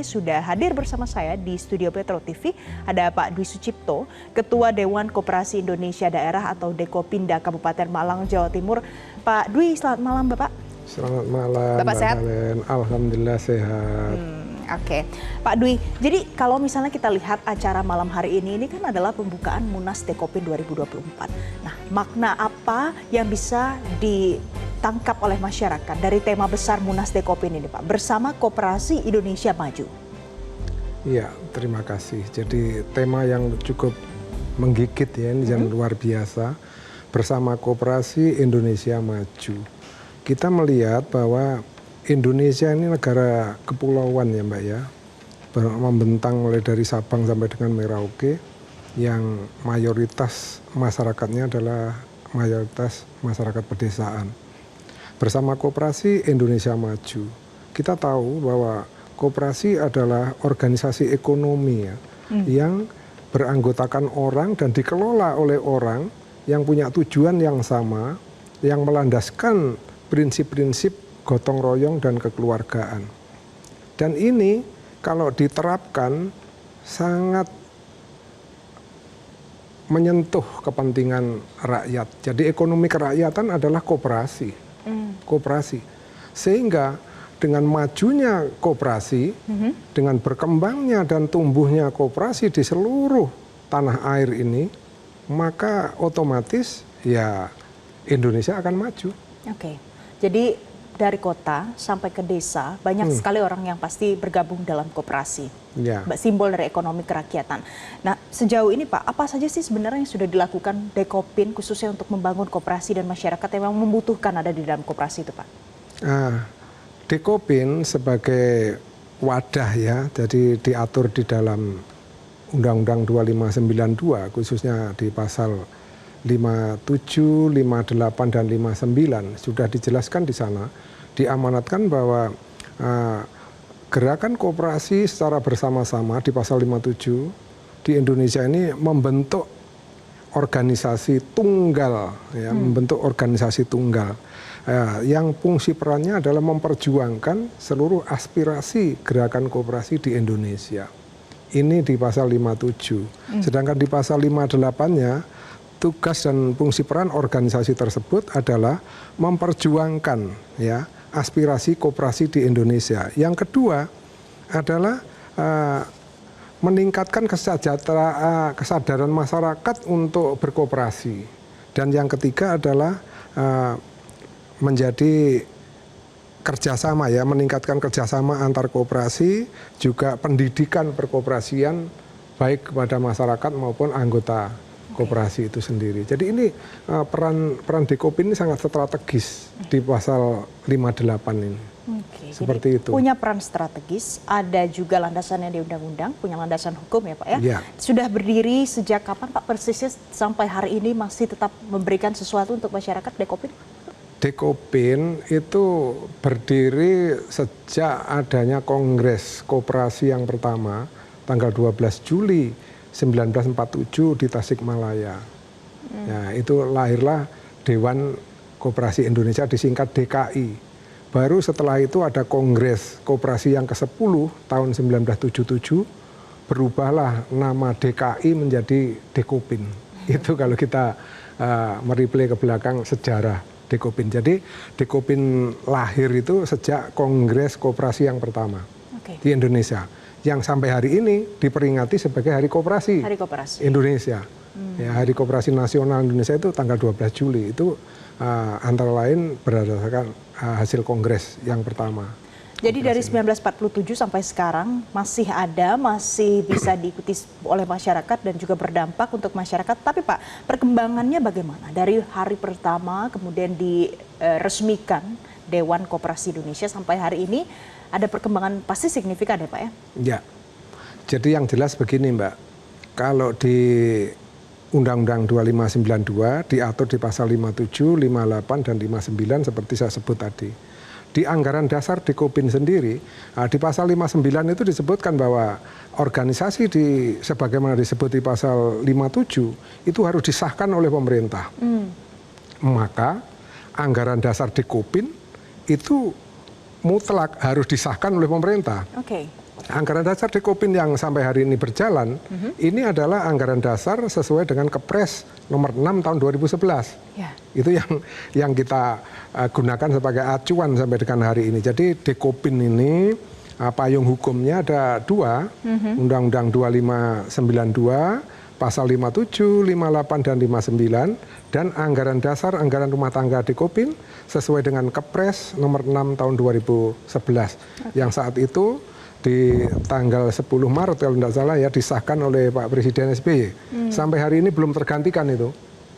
sudah hadir bersama saya di studio Petro TV. Ada Pak Dwi Sucipto, Ketua Dewan Koperasi Indonesia Daerah atau Dekopinda Kabupaten Malang, Jawa Timur. Pak Dwi, selamat malam Bapak. Selamat malam, Bapak sehat? Alhamdulillah sehat. Oke, Pak Dwi, jadi kalau misalnya kita lihat acara malam hari ini kan adalah pembukaan Munas Dekopin 2024. Nah, makna apa yang bisa ditangkap oleh masyarakat dari tema besar Munas Dekopin ini Pak, bersama Koperasi Indonesia Maju? Iya, terima kasih. Jadi tema yang cukup menggigit ya, ini yang luar biasa, bersama Koperasi Indonesia Maju. Kita melihat bahwa Indonesia ini negara kepulauan ya Mbak ya, membentang mulai dari Sabang sampai dengan Merauke, yang mayoritas masyarakatnya adalah mayoritas masyarakat pedesaan. Bersama Koperasi Indonesia Maju, kita tahu bahwa koperasi adalah organisasi ekonomi ya, yang beranggotakan orang dan dikelola oleh orang yang punya tujuan yang sama, yang melandaskan prinsip-prinsip gotong royong dan kekeluargaan. Dan ini kalau diterapkan sangat menyentuh kepentingan rakyat. Jadi ekonomi kerakyatan adalah koperasi. Koperasi. Sehingga dengan majunya koperasi, dengan berkembangnya dan tumbuhnya koperasi di seluruh tanah air ini, maka otomatis ya Indonesia akan maju. Oke. Jadi dari kota sampai ke desa, banyak sekali orang yang pasti bergabung dalam koperasi. Ya. Simbol dari ekonomi kerakyatan. Nah, sejauh ini Pak, apa saja sih sebenarnya yang sudah dilakukan Dekopin khususnya untuk membangun koperasi dan masyarakat yang memang membutuhkan ada di dalam koperasi itu Pak? Dekopin sebagai wadah ya, jadi diatur di dalam Undang-Undang 2592, khususnya di pasal 57, 58, dan 59 sudah dijelaskan di sana, diamanatkan bahwa gerakan koperasi secara bersama-sama di pasal 57 di Indonesia ini membentuk organisasi tunggal, ya, membentuk organisasi tunggal yang fungsi perannya adalah memperjuangkan seluruh aspirasi gerakan koperasi di Indonesia. Ini di pasal 57. Sedangkan di pasal 58-nya tugas dan fungsi peran organisasi tersebut adalah memperjuangkan ya aspirasi koperasi di Indonesia. Yang kedua adalah meningkatkan kesadaran masyarakat untuk berkooperasi. Dan yang ketiga adalah menjadi kerjasama ya, meningkatkan kerjasama antar koperasi, juga pendidikan perkoperasian baik kepada masyarakat maupun anggota koperasi itu sendiri. Jadi ini peran Dekopin ini sangat strategis di pasal 58 ini. Seperti itu. Punya peran strategis, ada juga landasannya di undang-undang, punya landasan hukum ya Pak ya. Ya. Sudah berdiri sejak kapan Pak persisnya sampai hari ini masih tetap memberikan sesuatu untuk masyarakat Dekopin? Dekopin itu berdiri sejak adanya Kongres Koperasi yang pertama tanggal 12 Juli 1947 di Tasikmalaya. Nah, itu lahirlah Dewan Koperasi Indonesia, disingkat DKI. Baru setelah itu ada Kongres Koperasi yang ke-10 tahun 1977, berubahlah nama DKI menjadi Dekopin. Itu kalau kita mereplay ke belakang sejarah Dekopin. Jadi Dekopin lahir itu sejak Kongres Koperasi yang pertama di Indonesia, yang sampai hari ini diperingati sebagai Hari Koperasi Indonesia. Ya, Hari Koperasi Nasional Indonesia itu tanggal 12 Juli. Itu antara lain berdasarkan hasil kongres yang pertama. Jadi dari 1947 sampai sekarang masih ada, masih bisa diikuti oleh masyarakat dan juga berdampak untuk masyarakat. Tapi Pak, perkembangannya bagaimana? Dari hari pertama kemudian diresmikan Dewan Koperasi Indonesia sampai hari ini, ada perkembangan pasti signifikan ya Pak ya? Ya, jadi yang jelas begini Mbak, kalau di Undang-Undang 2592 diatur di pasal 57, 58, dan 59 seperti saya sebut tadi. Di anggaran dasar Dekopin sendiri, di pasal 59 itu disebutkan bahwa organisasi sebagaimana disebut di pasal 57 itu harus disahkan oleh pemerintah. Maka anggaran dasar Dekopin itu mutlak harus disahkan oleh pemerintah. Anggaran dasar Dekopin yang sampai hari ini berjalan, ini adalah anggaran dasar sesuai dengan Kepres nomor 6 tahun 2011. Ya. Itu yang kita gunakan sebagai acuan sampai dengan hari ini. Jadi Dekopin ini payung hukumnya ada 2, Undang-Undang 2592, Pasal 57, 58, dan 59, dan anggaran dasar anggaran rumah tangga Dekopin sesuai dengan Kepres nomor 6 tahun 2011. Yang saat itu di tanggal 10 Maret kalau tidak salah ya disahkan oleh Pak Presiden SBY. Sampai hari ini belum tergantikan itu.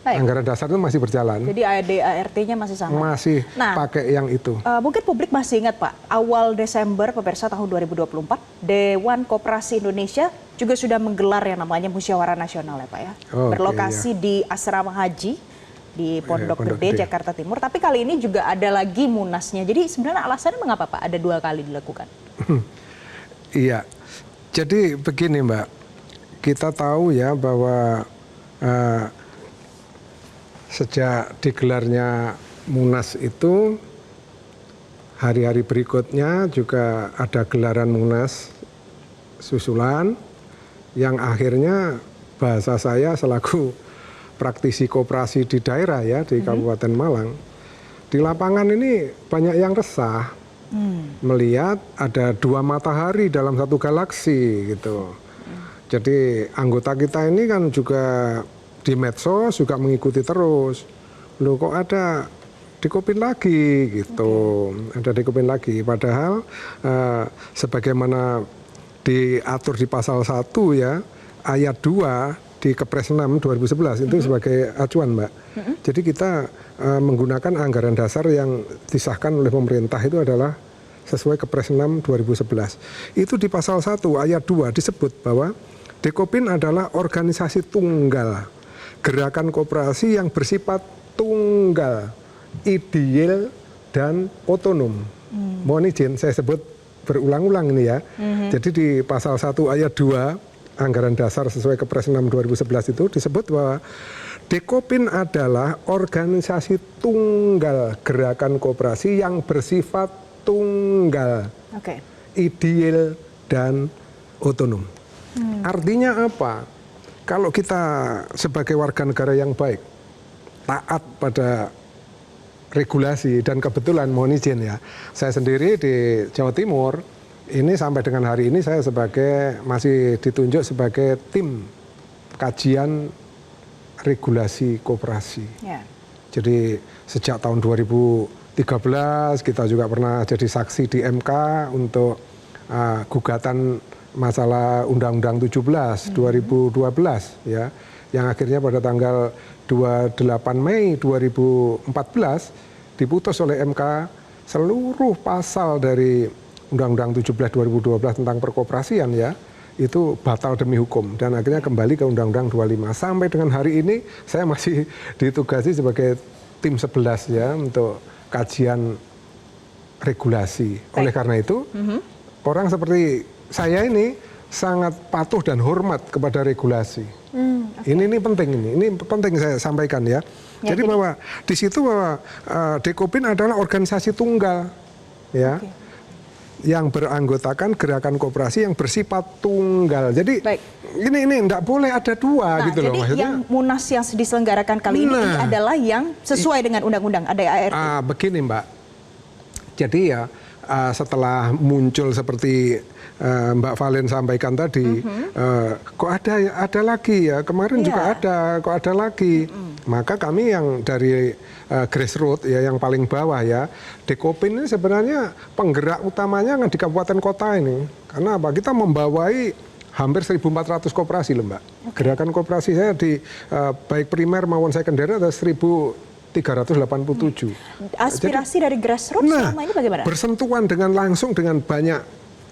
Baik. Anggaran dasar itu masih berjalan. Jadi AD/ART-nya masih sama. Masih pakai yang itu. Mungkin publik masih ingat Pak, awal Desember pemirsa tahun 2024, Dewan Koperasi Indonesia juga sudah menggelar yang namanya Musyawarah Nasional ya Pak ya. Berlokasi di Asrama Haji di Pondok Gede, Jakarta Timur. Tapi kali ini juga ada lagi munasnya. Jadi sebenarnya alasannya mengapa Pak ada 2 kali dilakukan? Iya, jadi begini Mbak, kita tahu ya bahwa sejak digelarnya Munas itu, hari-hari berikutnya juga ada gelaran Munas susulan, yang akhirnya bahasa saya selaku praktisi koperasi di daerah ya, di Kabupaten Malang, di lapangan ini banyak yang resah. Melihat ada 2 matahari dalam satu galaksi gitu. Jadi anggota kita ini kan juga di medsos juga mengikuti terus. Loh kok ada Dekopin lagi gitu. Ada Dekopin lagi. Padahal sebagaimana diatur di pasal 1 ya, ayat 2 di Kepres 6 2011 itu sebagai acuan Mbak. Jadi kita menggunakan anggaran dasar yang disahkan oleh pemerintah itu adalah sesuai Kepres 6 2011. Itu di pasal 1 ayat 2 disebut bahwa Dekopin adalah organisasi tunggal, gerakan koperasi yang bersifat tunggal, ideal, dan otonom. Mohon izin saya sebut berulang-ulang ini ya. Jadi di pasal 1 ayat 2 anggaran dasar sesuai Kepres 6 2011 itu disebut bahwa Dekopin adalah organisasi tunggal gerakan koperasi yang bersifat tunggal, ideal, dan otonom. Artinya apa? Kalau kita sebagai warga negara yang baik, taat pada regulasi, dan kebetulan mohon izin ya, saya sendiri di Jawa Timur, ini sampai dengan hari ini saya masih ditunjuk sebagai tim kajian regulasi koperasi. Jadi sejak tahun 2013 kita juga pernah jadi saksi di MK untuk gugatan masalah Undang-Undang 17 2012 ya, yang akhirnya pada tanggal 28 Mei 2014 diputus oleh MK seluruh pasal dari Undang-Undang 17 2012 tentang perkoperasian ya, itu batal demi hukum dan akhirnya kembali ke Undang-Undang 25. Sampai dengan hari ini saya masih ditugasi sebagai tim 11 ya untuk kajian regulasi. Oleh karena itu, orang seperti saya ini sangat patuh dan hormat kepada regulasi. Ini penting ini penting saya sampaikan ya. Jadi bahwa di situ bahwa Dekopin adalah organisasi tunggal ya. Yang beranggotakan gerakan koperasi yang bersifat tunggal. Jadi ini tidak boleh ada 2 gitu loh maksudnya. Jadi yang Munas yang diselenggarakan kali ini adalah yang sesuai dengan undang-undang AD/ART. Begini Mbak. Jadi ya setelah muncul seperti Mbak Valen sampaikan tadi, kok ada lagi ya, kemarin juga ada, kok ada lagi. Maka kami yang dari grassroots ya, yang paling bawah ya, Dekopin ini sebenarnya penggerak utamanya di kabupaten kota ini. Karena apa? Kita membawai hampir 1.400 koperasi loh Mbak. Gerakan koperasi saya di baik primer maupun sekunder ada 1.387. Aspirasi dari grassroots selama ini bagaimana? Bersentuhan dengan langsung dengan banyak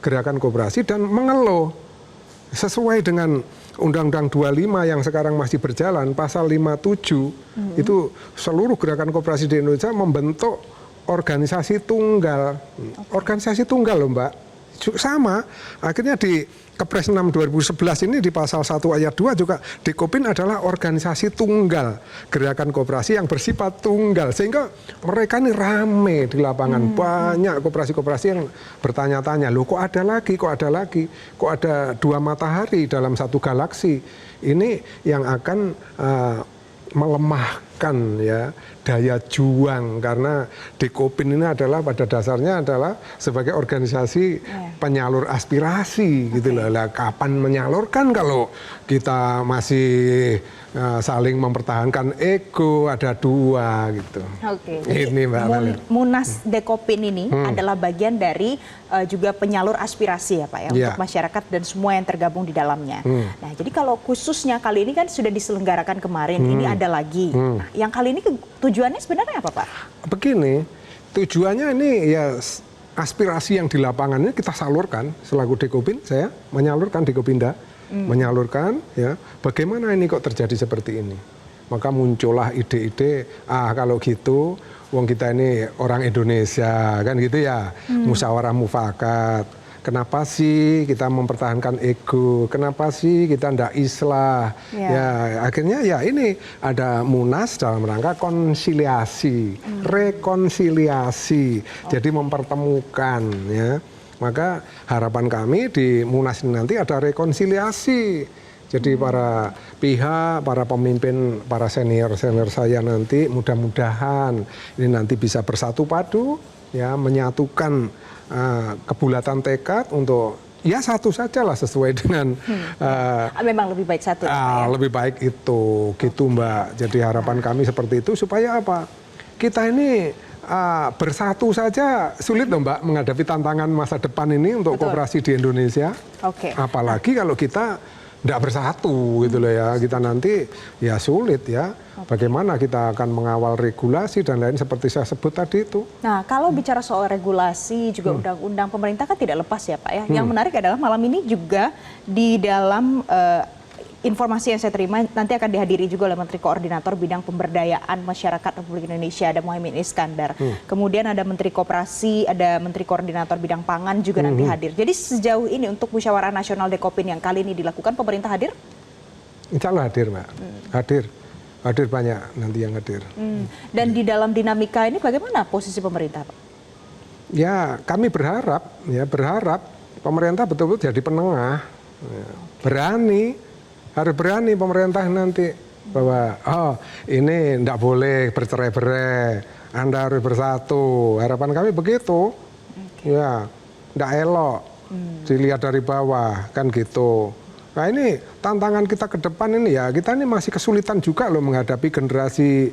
gerakan koperasi dan mengeluh sesuai dengan Undang-Undang 25 yang sekarang masih berjalan, pasal 57 itu seluruh gerakan koperasi di Indonesia membentuk organisasi tunggal. Organisasi tunggal loh Mbak. Sama, akhirnya di Kepres 6 2011 ini di pasal 1 ayat 2 juga Dekopin adalah organisasi tunggal, gerakan koperasi yang bersifat tunggal, sehingga mereka ini rame di lapangan, banyak koperasi-koperasi yang bertanya-tanya, loh kok ada lagi, kok ada dua matahari dalam satu galaksi, ini yang akan melemahkan ya daya juang, karena Dekopin ini adalah pada dasarnya adalah sebagai organisasi penyalur aspirasi gitu loh. Lah kapan menyalurkan kalau kita masih saling mempertahankan ego, ada dua gitu. Oke. Ini Mbak Valer. Munas Dekopin ini adalah bagian dari juga penyalur aspirasi ya Pak ya, untuk masyarakat dan semua yang tergabung di dalamnya. Nah, jadi kalau khususnya kali ini kan sudah diselenggarakan kemarin, ini ada lagi. Nah, yang kali ini tujuannya sebenarnya apa Pak? Begini, tujuannya ini ya aspirasi yang di lapangan ini kita salurkan selaku Dekopin, saya menyalurkan Dekopinda, menyalurkan ya bagaimana ini kok terjadi seperti ini. Maka muncullah ide-ide, kalau gitu wong kita ini orang Indonesia kan gitu ya, musyawarah mufakat. Kenapa sih kita mempertahankan ego? Kenapa sih kita ndak islah? Ya akhirnya ya ini ada munas dalam rangka konsiliasi, rekonsiliasi. Jadi mempertemukan ya. Maka harapan kami di munas ini nanti ada rekonsiliasi. Jadi para pihak, para pemimpin, para senior-senior saya nanti mudah-mudahan ini nanti bisa bersatu padu ya, menyatukan kebulatan tekad untuk ya satu saja lah sesuai dengan memang lebih baik satu ya? Lebih baik itu gitu Mbak. Jadi harapan kami seperti itu supaya apa, kita ini bersatu saja sulit loh Mbak menghadapi tantangan masa depan ini untuk koperasi di Indonesia. Apalagi kalau kita tidak bersatu gitu loh ya, kita nanti ya sulit ya. Bagaimana kita akan mengawal regulasi dan lain seperti saya sebut tadi itu. Nah, kalau bicara soal regulasi juga undang-undang pemerintah kan tidak lepas ya Pak ya. Yang menarik adalah malam ini juga di dalam informasi yang saya terima nanti akan dihadiri juga oleh Menteri Koordinator Bidang Pemberdayaan Masyarakat Republik Indonesia, ada Muhaimin Iskandar. Kemudian ada Menteri Koperasi, ada Menteri Koordinator Bidang Pangan juga nanti hadir. Jadi sejauh ini untuk musyawarah nasional Dekopin yang kali ini dilakukan, pemerintah hadir? Insya Allah hadir Mbak, hadir banyak nanti yang hadir. Dan di dalam dinamika ini bagaimana posisi pemerintah Pak? Ya kami berharap pemerintah betul-betul jadi penengah, harus berani pemerintah nanti bahwa ini tidak boleh bercerai-berai, Anda harus bersatu. Harapan kami begitu, ya tidak elok dilihat dari bawah kan gitu. Nah ini tantangan kita ke depan ini ya, kita ini masih kesulitan juga loh menghadapi generasi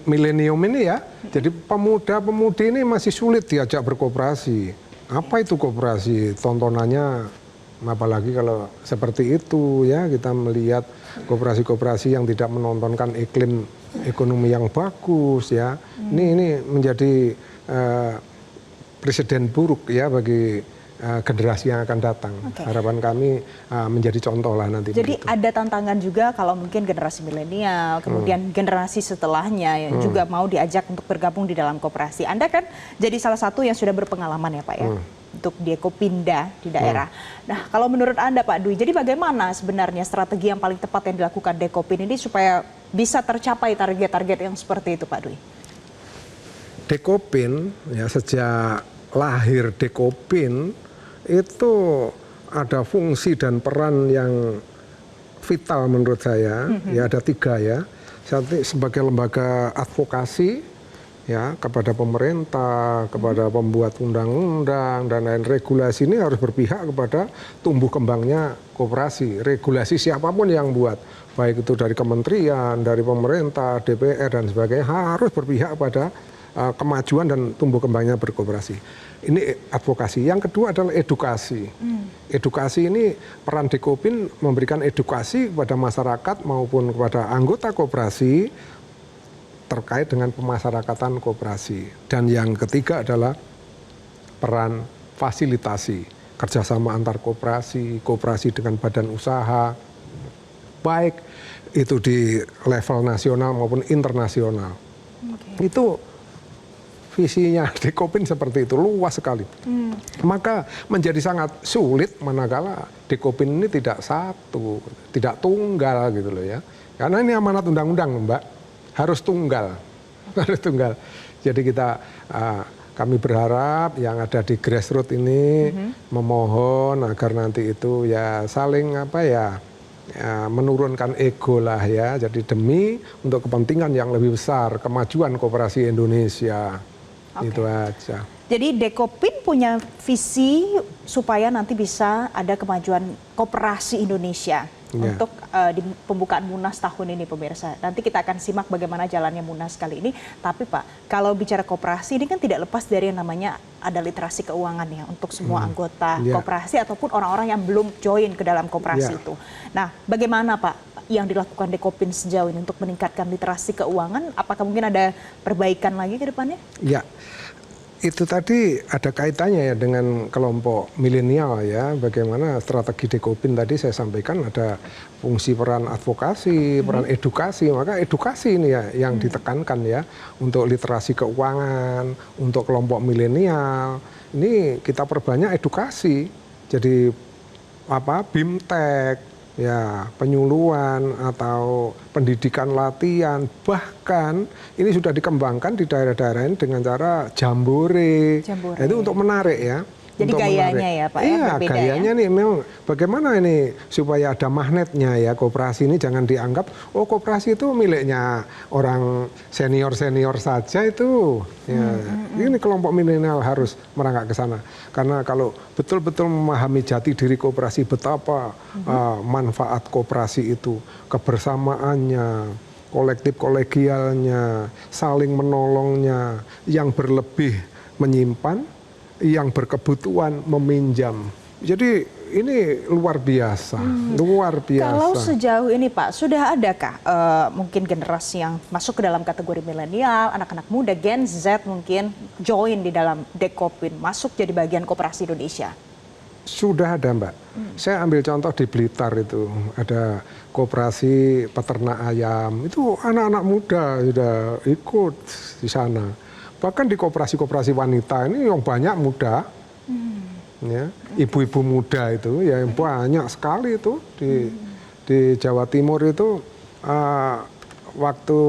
milenium ini ya. Jadi pemuda-pemudi ini masih sulit diajak berkooperasi. Apa itu kooperasi? Tontonannya apalagi kalau seperti itu ya, kita melihat koperasi-koperasi yang tidak menontonkan iklim ekonomi yang bagus ya. Ini menjadi presiden buruk ya bagi generasi yang akan datang. Harapan kami menjadi contoh lah nanti. Jadi ada tantangan juga kalau mungkin generasi milenial, kemudian generasi setelahnya yang juga mau diajak untuk bergabung di dalam koperasi. Anda kan jadi salah satu yang sudah berpengalaman ya Pak ya, untuk Dekopinda di daerah. Nah kalau menurut Anda Pak Dwi, jadi bagaimana sebenarnya strategi yang paling tepat yang dilakukan Dekopin ini supaya bisa tercapai target-target yang seperti itu Pak Dwi? Dekopin ya, sejak lahir Dekopin itu ada fungsi dan peran yang vital menurut saya. Ya ada 3 ya. Satu sebagai lembaga advokasi ya kepada pemerintah, kepada pembuat undang-undang dan lain regulasi, ini harus berpihak kepada tumbuh kembangnya koperasi. Regulasi siapapun yang buat, baik itu dari kementerian, dari pemerintah, DPR dan sebagainya, harus berpihak pada kemajuan dan tumbuh kembangnya berkooperasi. Ini advokasi. Yang kedua adalah edukasi. Edukasi ini peran Dekopin memberikan edukasi kepada masyarakat maupun kepada anggota koperasi terkait dengan pemasyarakatan koperasi. Dan yang ketiga adalah peran fasilitasi, kerjasama antar koperasi, koperasi dengan badan usaha, baik itu di level nasional maupun internasional. Itu visinya Dekopin seperti itu, luas sekali. Maka menjadi sangat sulit manakala Dekopin ini tidak satu, tidak tunggal gitu loh ya. Karena ini amanat undang-undang Mbak, harus tunggal. Harus tunggal. Jadi kami berharap yang ada di grassroots ini memohon agar nanti itu ya saling menurunkan ego lah ya. Jadi demi untuk kepentingan yang lebih besar, kemajuan koperasi Indonesia. Itu aja. Jadi Dekopin punya visi supaya nanti bisa ada kemajuan koperasi Indonesia untuk di pembukaan Munas tahun ini pemirsa. Nanti kita akan simak bagaimana jalannya Munas kali ini. Tapi Pak, kalau bicara koperasi ini kan tidak lepas dari yang namanya ada literasi keuangan ya untuk semua anggota koperasi ataupun orang-orang yang belum join ke dalam koperasi itu. Nah, bagaimana Pak yang dilakukan Dekopin sejauh ini untuk meningkatkan literasi keuangan? Apakah mungkin ada perbaikan lagi ke depannya? Ya. Itu tadi ada kaitannya ya dengan kelompok milenial ya, bagaimana strategi Dekopin tadi saya sampaikan ada fungsi peran advokasi, peran edukasi, maka edukasi ini ya yang ditekankan ya untuk literasi keuangan, untuk kelompok milenial, ini kita perbanyak edukasi, jadi BIMTEK, ya penyuluhan atau pendidikan latihan, bahkan ini sudah dikembangkan di daerah-daerah ini dengan cara jambore. Itu untuk menarik ya. Jadi gayanya ya Pak iya, ya, berbeda gayanya ya? nih memang bagaimana ini supaya ada magnetnya ya, koperasi ini jangan dianggap oh koperasi itu miliknya orang senior-senior saja itu. Ya, ini kelompok milenial harus merangkak ke sana. Karena kalau betul-betul memahami jati diri koperasi, betapa manfaat koperasi itu, kebersamaannya, kolektif kolegialnya, saling menolongnya, yang berlebih menyimpan, yang berkebutuhan meminjam. Jadi ini luar biasa, luar biasa. Kalau sejauh ini Pak, sudah adakah mungkin generasi yang masuk ke dalam kategori milenial, anak-anak muda, Gen Z mungkin join di dalam Dekopin, masuk jadi bagian koperasi Indonesia? Sudah ada Mbak. Saya ambil contoh di Blitar itu, ada koperasi peternak ayam, itu anak-anak muda sudah ikut di sana. Bahkan di koperasi-koperasi wanita ini yang banyak muda, ya, ibu-ibu muda itu ya banyak sekali itu di Jawa Timur itu waktu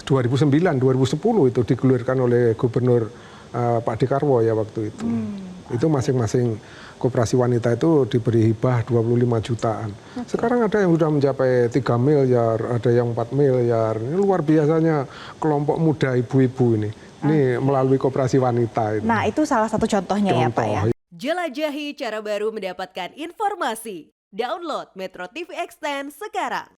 2009-2010 itu digulirkan oleh Gubernur Pak Dekarwo ya waktu itu. Itu masing-masing koperasi wanita itu diberi hibah 25 jutaan. Sekarang ada yang sudah mencapai 3 miliar, ada yang 4 miliar. Ini luar biasanya kelompok muda ibu-ibu ini. Ini melalui koperasi wanita. Nah itu salah satu contohnya ya Pak ya. Jelajahi cara baru mendapatkan informasi. Download Metro TV Extend sekarang.